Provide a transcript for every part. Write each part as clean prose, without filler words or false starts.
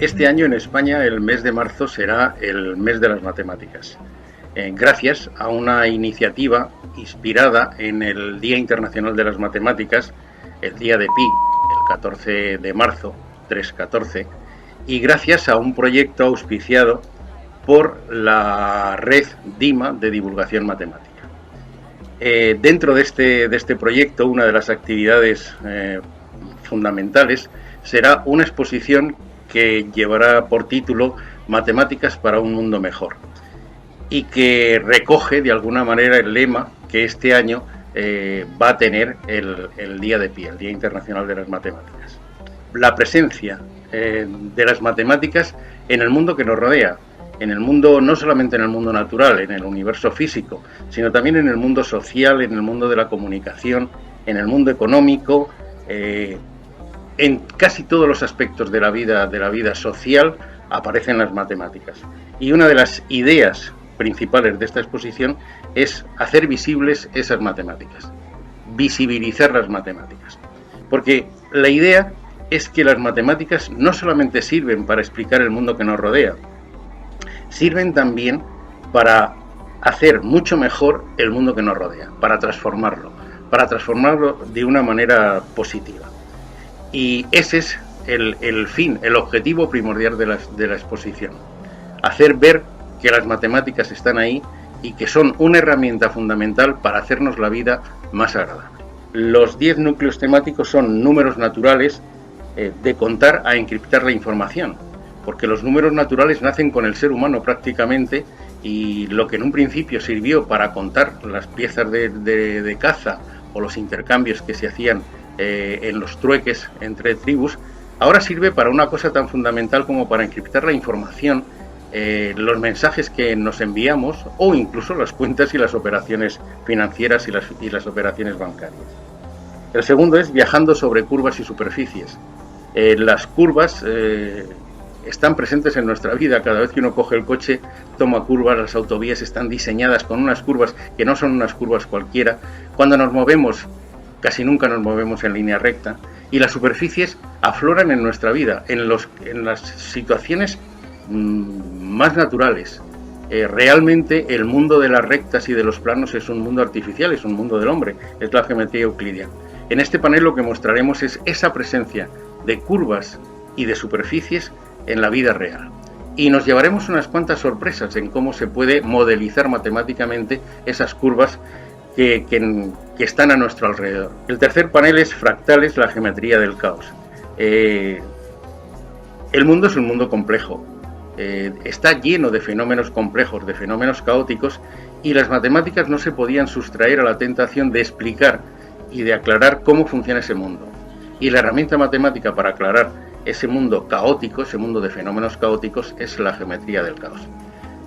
Este año en España el mes de marzo será el mes de las matemáticas, gracias a una iniciativa inspirada en el Día Internacional de las Matemáticas, el día de Pi, el 14 de marzo, 314, y gracias a un proyecto auspiciado por la red DIMA de divulgación matemática. Dentro de este proyecto, una de las actividades fundamentales será una exposición que llevará por título Matemáticas para un mundo mejor y que recoge de alguna manera el lema que este año va a tener el Día de Pi, el Día Internacional de las Matemáticas. La presencia de las matemáticas en el mundo que nos rodea, en el mundo, no solamente en el mundo natural, en el universo físico, sino también en el mundo social, en el mundo de la comunicación, en el mundo económico, en casi todos los aspectos de la vida social aparecen las matemáticas. Y una de las ideas principales de esta exposición es hacer visibles esas matemáticas, visibilizar las matemáticas. Porque la idea es que las matemáticas no solamente sirven para explicar el mundo que nos rodea, sirven también para hacer mucho mejor el mundo que nos rodea, para transformarlo de una manera positiva. Y ese es el fin, el objetivo primordial de la exposición. Hacer ver que las matemáticas están ahí y que son una herramienta fundamental para hacernos la vida más agradable. Los 10 núcleos temáticos son números naturales, de contar a encriptar la información, porque los números naturales nacen con el ser humano prácticamente, y lo que en un principio sirvió para contar las piezas de caza o los intercambios que se hacían en los trueques entre tribus, ahora sirve para una cosa tan fundamental como para encriptar la información, los mensajes que nos enviamos, o incluso las cuentas y las operaciones financieras y las operaciones bancarias. El segundo es viajando sobre curvas y superficies. Las curvas están presentes en nuestra vida. Cada vez que uno coge el coche, toma curvas. Las autovías están diseñadas con unas curvas que no son unas curvas cualquiera. Cuando nos movemos, casi nunca nos movemos en línea recta, y las superficies afloran en nuestra vida, en las situaciones más naturales. Realmente el mundo de las rectas y de los planos es un mundo artificial, es un mundo del hombre, es la geometría euclidiana. En este panel lo que mostraremos es esa presencia de curvas y de superficies en la vida real. Y nos llevaremos unas cuantas sorpresas en cómo se puede modelizar matemáticamente esas curvas que están a nuestro alrededor. El tercer panel es fractales, la geometría del caos. El mundo es un mundo complejo, está lleno de fenómenos complejos, de fenómenos caóticos, y las matemáticas no se podían sustraer a la tentación de explicar y de aclarar cómo funciona ese mundo. Y la herramienta matemática para aclarar ese mundo caótico, ese mundo de fenómenos caóticos, es la geometría del caos.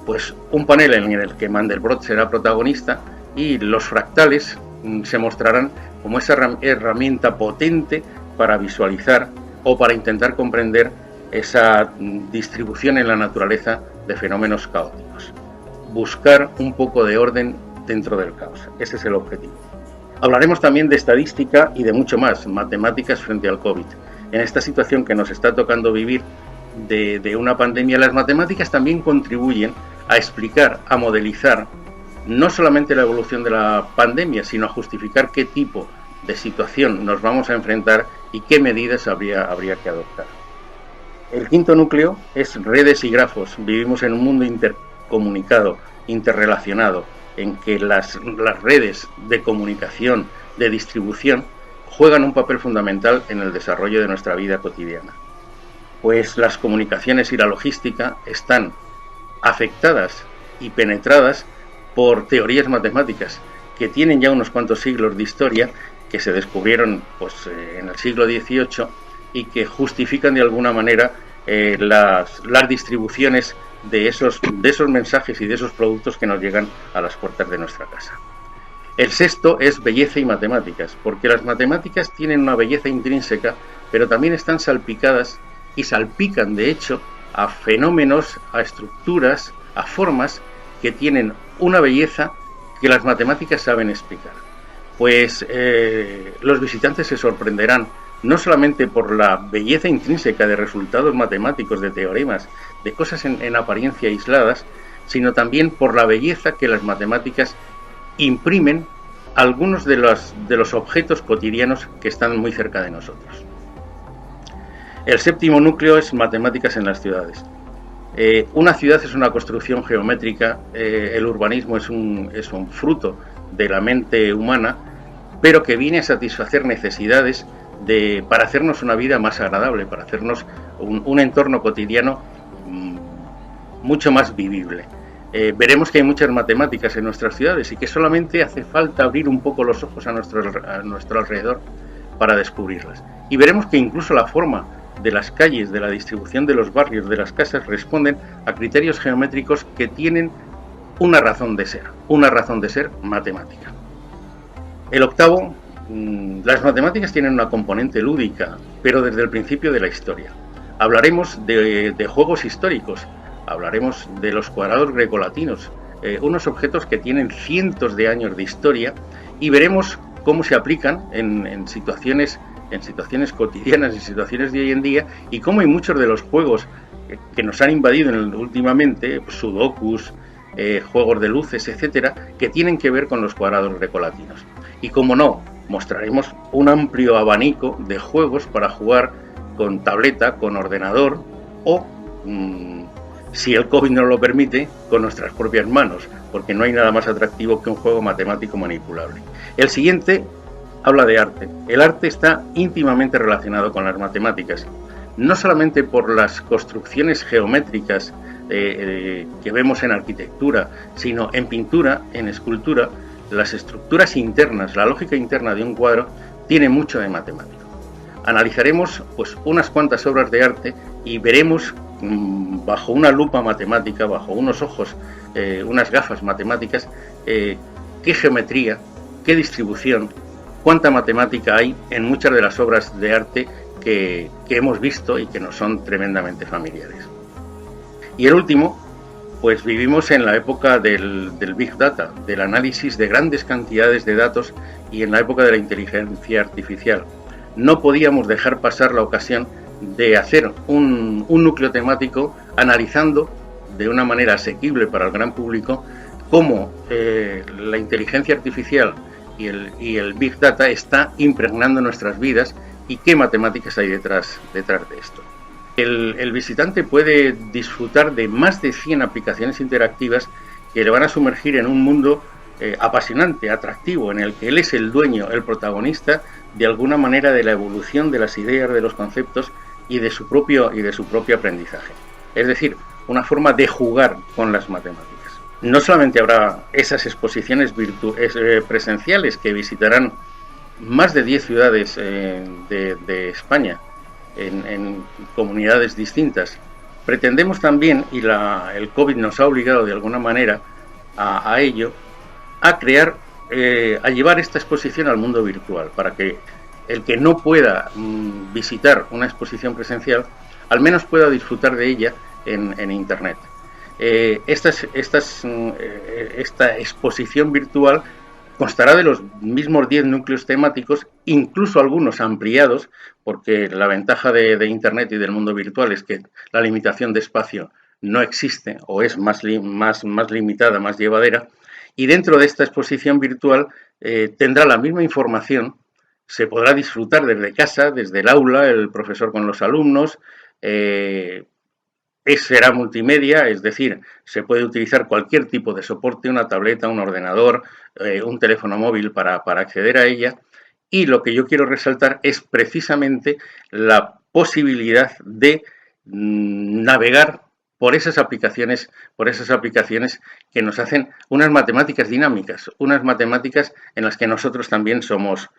Pues un panel en el que Mandelbrot será protagonista, y los fractales se mostrarán como esa herramienta potente para visualizar o para intentar comprender esa distribución en la naturaleza de fenómenos caóticos. Buscar un poco de orden dentro del caos. Ese es el objetivo. Hablaremos también de estadística y de mucho más, matemáticas frente al COVID. En esta situación que nos está tocando vivir de una pandemia, las matemáticas también contribuyen a explicar, a modelizar, no solamente la evolución de la pandemia, sino a justificar qué tipo de situación nos vamos a enfrentar y qué medidas habría que adoptar. El quinto núcleo es redes y grafos. Vivimos en un mundo intercomunicado, interrelacionado, en que las redes de comunicación, de distribución, juegan un papel fundamental en el desarrollo de nuestra vida cotidiana. Pues las comunicaciones y la logística están afectadas y penetradas por teorías matemáticas que tienen ya unos cuantos siglos de historia, que se descubrieron en el siglo XVIII y que justifican de alguna manera las distribuciones de esos mensajes y de esos productos que nos llegan a las puertas de nuestra casa. El sexto es belleza y matemáticas, porque las matemáticas tienen una belleza intrínseca, pero también están salpicadas y salpican de hecho a fenómenos, a estructuras, a formas que tienen una belleza que las matemáticas saben explicar. Pues los visitantes se sorprenderán no solamente por la belleza intrínseca de resultados matemáticos, de teoremas, de cosas en apariencia aisladas, sino también por la belleza que las matemáticas imprimen a algunos de los objetos cotidianos que están muy cerca de nosotros. El séptimo núcleo es matemáticas en las ciudades. Una ciudad es una construcción geométrica, el urbanismo es un fruto de la mente humana, pero que viene a satisfacer necesidades para hacernos una vida más agradable, para hacernos un entorno cotidiano mucho más vivible. Veremos que hay muchas matemáticas en nuestras ciudades y que solamente hace falta abrir un poco los ojos a nuestro alrededor para descubrirlas. Y veremos que incluso la forma de las calles, de la distribución de los barrios, de las casas, responden a criterios geométricos que tienen una razón de ser matemática. El octavo, las matemáticas tienen una componente lúdica, pero desde el principio de la historia. Hablaremos de juegos históricos, hablaremos de los cuadrados grecolatinos, unos objetos que tienen cientos de años de historia, y veremos cómo se aplican en situaciones cotidianas, en situaciones de hoy en día, y cómo hay muchos de los juegos que nos han invadido últimamente, sudokus, juegos de luces, etcétera, que tienen que ver con los cuadrados grecolatinos. Y como no, mostraremos un amplio abanico de juegos para jugar con tableta, con ordenador o, si el COVID nos lo permite, con nuestras propias manos, porque no hay nada más atractivo que un juego matemático manipulable. El siguiente habla de arte. El arte está íntimamente relacionado con las matemáticas, no solamente por las construcciones geométricas que vemos en arquitectura, sino en pintura, en escultura. Las estructuras internas, la lógica interna de un cuadro tiene mucho de matemático. Analizaremos pues unas cuantas obras de arte y veremos bajo una lupa matemática, bajo unos ojos, unas gafas matemáticas, qué geometría, qué distribución, cuánta matemática hay en muchas de las obras de arte que hemos visto y que nos son tremendamente familiares. Y el último, pues vivimos en la época del Big Data, del análisis de grandes cantidades de datos, y en la época de la inteligencia artificial. No podíamos dejar pasar la ocasión de hacer un núcleo temático analizando de una manera asequible para el gran público cómo la inteligencia artificial y el Big Data está impregnando nuestras vidas y qué matemáticas hay detrás de esto. El visitante puede disfrutar de más de 100 aplicaciones interactivas que le van a sumergir en un mundo apasionante, atractivo, en el que él es el dueño, el protagonista, de alguna manera, de la evolución de las ideas, de los conceptos y de su propio aprendizaje. Es decir, una forma de jugar con las matemáticas. No solamente habrá esas exposiciones presenciales que visitarán más de 10 ciudades de España, en comunidades distintas. Pretendemos también, y el COVID nos ha obligado de alguna manera a ello, a llevar esta exposición al mundo virtual, para que el que no pueda visitar una exposición presencial, al menos pueda disfrutar de ella en Internet. Esta exposición virtual constará de los mismos 10 núcleos temáticos, incluso algunos ampliados, porque la ventaja de Internet y del mundo virtual es que la limitación de espacio no existe o es más limitada, más llevadera, y dentro de esta exposición virtual tendrá la misma información, se podrá disfrutar desde casa, desde el aula, el profesor con los alumnos, será multimedia, es decir, se puede utilizar cualquier tipo de soporte, una tableta, un ordenador, un teléfono móvil para acceder a ella. Y lo que yo quiero resaltar es precisamente la posibilidad de navegar por esas aplicaciones que nos hacen unas matemáticas dinámicas, unas matemáticas en las que nosotros también somos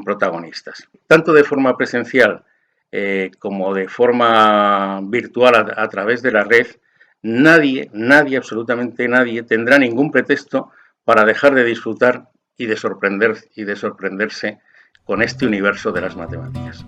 protagonistas. Tanto de forma presencial como de forma virtual a través de la red, nadie, absolutamente nadie, tendrá ningún pretexto para dejar de disfrutar y de sorprenderse con este universo de las matemáticas.